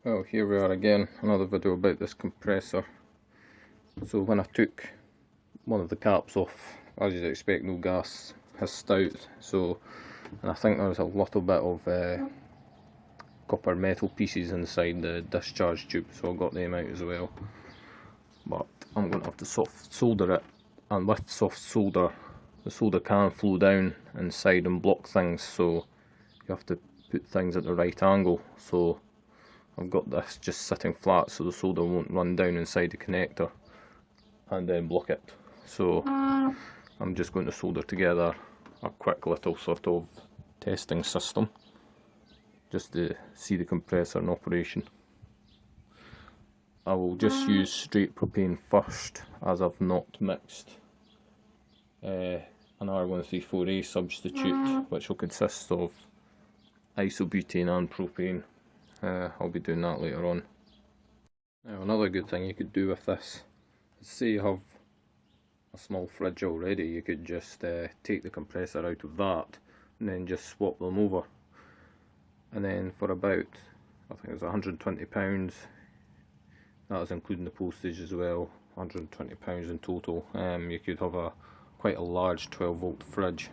Well, here we are again, another video about this compressor. So when I took one of the caps off, as you'd expect, no gas hissed out. So, and I think there was a little bit of copper metal pieces inside the discharge tube, so I got them out as well. But I'm going to have to soft solder it, and with soft solder, the solder can flow down inside and block things, so you have to put things at the right angle. So I've got this just sitting flat so the solder won't run down inside the connector and then block it. So I'm just going to solder together a quick little sort of testing system just to see the compressor in operation. I will just use straight propane first, as I've not mixed an R134A substitute, which will consist of isobutane and propane. I'll be doing that later on. Now, another good thing you could do with this is, say you have a small fridge already, you could just take the compressor out of that and then just swap them over. And then for about, I think it was £120, that was including the postage as well, £120 in total, you could have quite a large 12 volt fridge.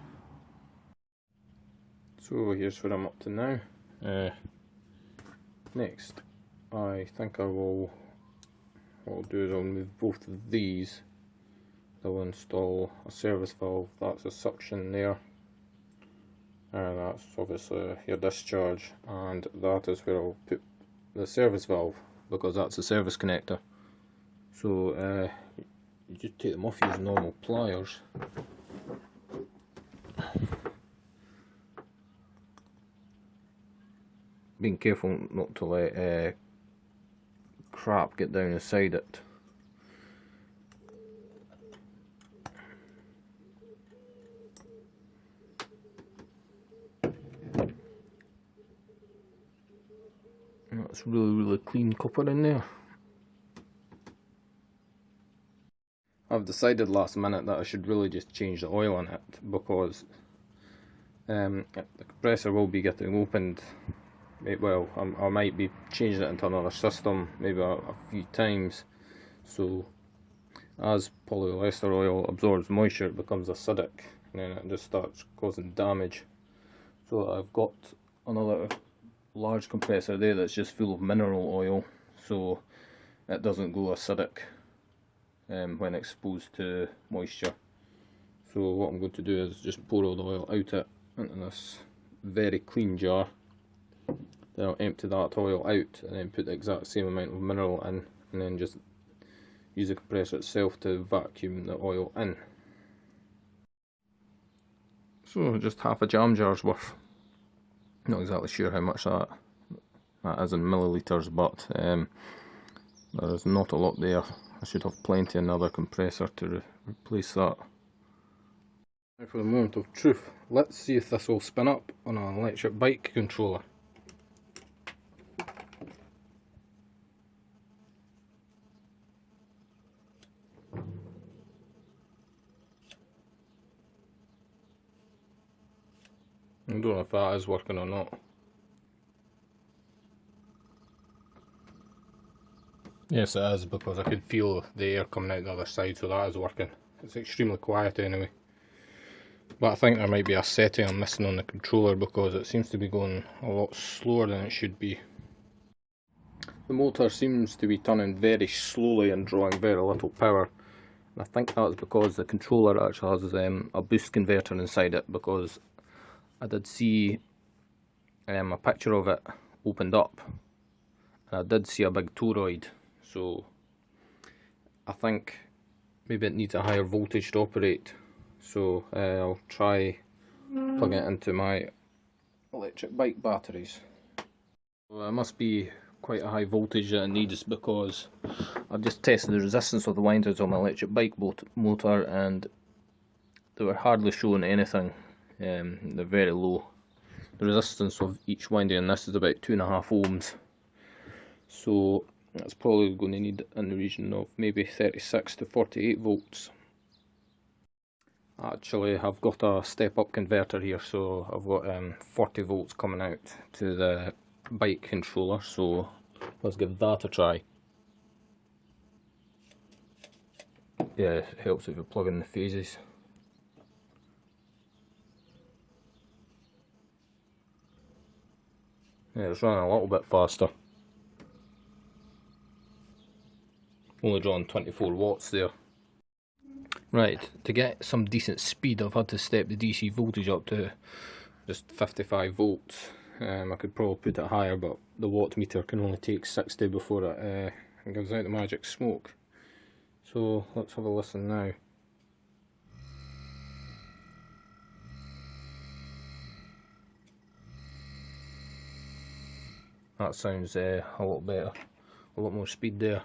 So here's what I'm up to now. Next, I think what I'll do is I'll move both of these. I'll install a service valve, that's a suction there, and that's obviously your discharge, and that is where I'll put the service valve, because that's the service connector. So you just take them off using normal pliers. Being careful not to let crap get down inside it. That's really clean copper in there. I've decided last minute that I should really just change the oil in it, because the compressor will be getting opened. Well, I might be changing it into another system, maybe a few times. So as polyester oil absorbs moisture, it becomes acidic, and then it just starts causing damage. So I've got another large compressor there that's just full of mineral oil, so it doesn't go acidic when exposed to moisture. So what I'm going to do is just pour all the oil out into this very clean jar. Then I'll empty that oil out and then put the exact same amount of mineral in, and then just use the compressor itself to vacuum the oil in. So just half a jam jar's worth. Not exactly sure how much that is in millilitres, but there is not a lot there. I should have plenty in another compressor to replace that. Now for the moment of truth, let's see if this will spin up on an electric bike controller. I don't know if that is working or not. Yes, it is, because I could feel the air coming out the other side, so that is working. It's extremely quiet anyway. But I think there might be a setting I'm missing on the controller, because it seems to be going a lot slower than it should be. The motor seems to be turning very slowly and drawing very little power. And I think that's because the controller actually has a boost converter inside it, because I did see a picture of it opened up, and I did see a big toroid, so I think maybe it needs a higher voltage to operate. So I'll try plugging it into my electric bike batteries. So it must be quite a high voltage that it needs, because I've just tested the resistance of the winders on my electric bike motor, and they were hardly showing anything. They're very low. The resistance of each winding in this is about 2.5 ohms, so that's probably going to need in the region of maybe 36 to 48 volts. Actually, I've got a step up converter here, so I've got 40 volts coming out to the bike controller, so Let's give that a try. Yeah, it helps if you plug in the phases. Yeah, it's running a little bit faster. Only drawing 24 watts there. Right, to get some decent speed I've had to step the DC voltage up to just 55 volts. I could probably put it higher, but the watt meter can only take 60 before it gives out the magic smoke. So let's have a listen now. That sounds a lot better, a lot more speed there.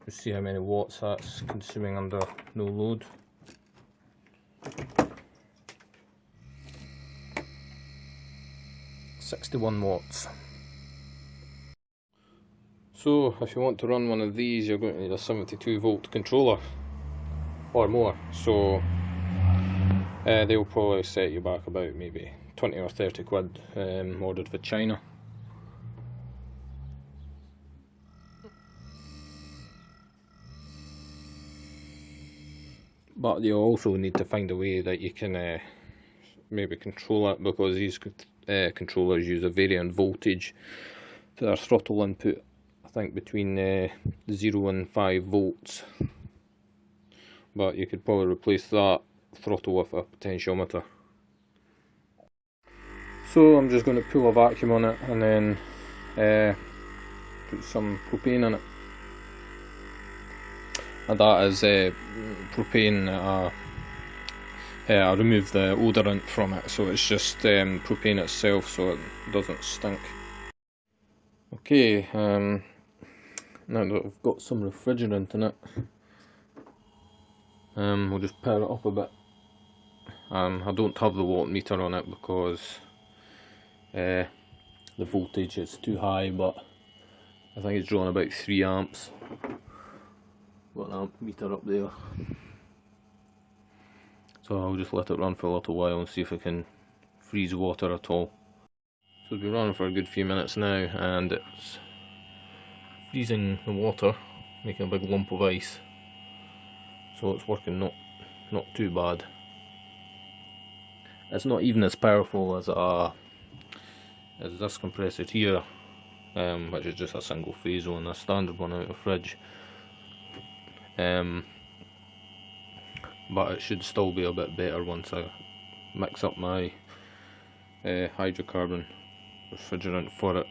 Just see how many watts that's consuming under no load. £61 watts. So if you want to run one of these, you're going to need a 72 volt controller or more. So they'll probably set you back about maybe 20 or 30 quid ordered for China. But you'll also need to find a way that you can maybe control it, because these controllers use a varying voltage to their throttle input. I think between 0 and 5 volts. But you could probably replace that throttle with a potentiometer. So I'm just going to pull a vacuum on it and then put some propane in it. And that is propane. I removed the odorant from it, so it's just propane itself, so it doesn't stink. Okay, now that I've got some refrigerant in it, we'll just power it up a bit. I don't have the watt meter on it because the voltage is too high, but I think it's drawing about 3 amps. Got an amp meter up there. So I'll just let it run for a little while and see if it can freeze water at all. So it's been running for a good few minutes now, and it's freezing the water, making a big lump of ice. So it's working not too bad. It's not even as powerful as this compressor here, which is just a single phase one, a standard one out of the fridge. But it should still be a bit better once I mix up my hydrocarbon refrigerant for it.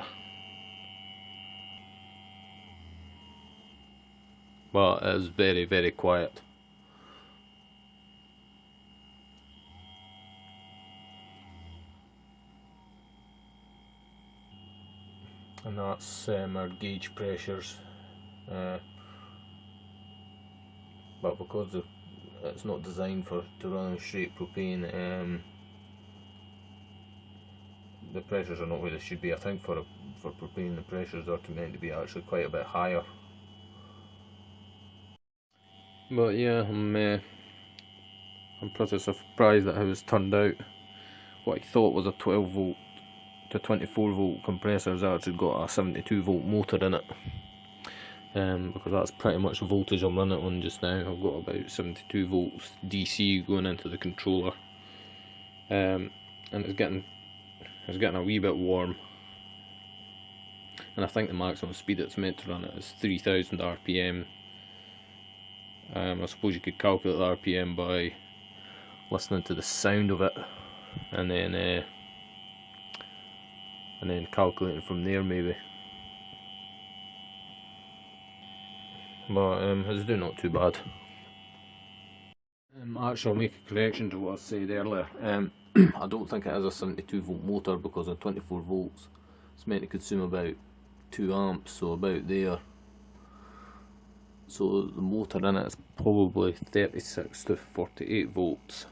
But it is very, very quiet. And that's our gauge pressures. But because it's not designed to run on straight propane, the pressures are not where they should be. I think for propane the pressures are meant to be actually quite a bit higher. But yeah, I'm pretty surprised at how it's turned out. What I thought was a 12 volt to 24 volt compressor has actually got a 72 volt motor in it. Because that's pretty much the voltage I'm running on just now. I've got about 72 volts DC going into the controller, and it's getting a wee bit warm. And I think the maximum speed it's meant to run at is 3000 RPM. I suppose you could calculate the RPM by listening to the sound of it, and then calculating from there maybe. But it's doing not too bad. Actually, I'll make a correction to what I said earlier. I don't think it is a 72 volt motor, because at 24 volts it's meant to consume about 2 amps, so about there. So the motor in it is probably 36 to 48 volts.